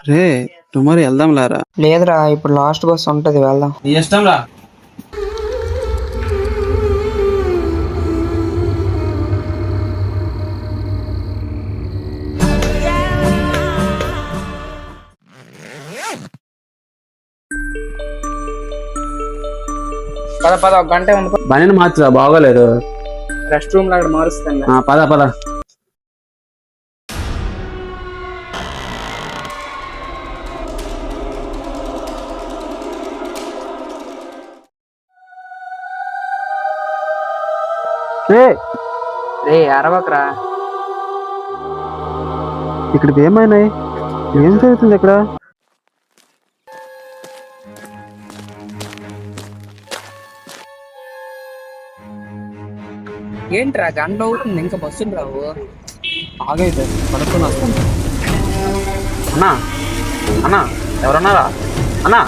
రే tomorrow వెళ్దాం లారా. లేదురా, ఇప్పుడు లాస్ట్ బస్ ఉంటది, వెళ్దాం. నీ ఇష్టం రా. పద పద, ఒక గంట ఉంది. బండిని మార్చురా, బాగోలేదు. రెస్ట్ రూమ్ లో అక్కడ మారుస్తాను. పద పద. రే అరవకరా. ఇక్కడికి ఏమైనాయి? ఏం జరుగుతుంది ఇక్కడ? ఏంట్రా గంట అవుతుంది, ఇంకా బస్సులు రావు. ఆగైతే పడుకొని వస్తాను. అన్నా అన్నా, ఎవరన్నారా అన్నా?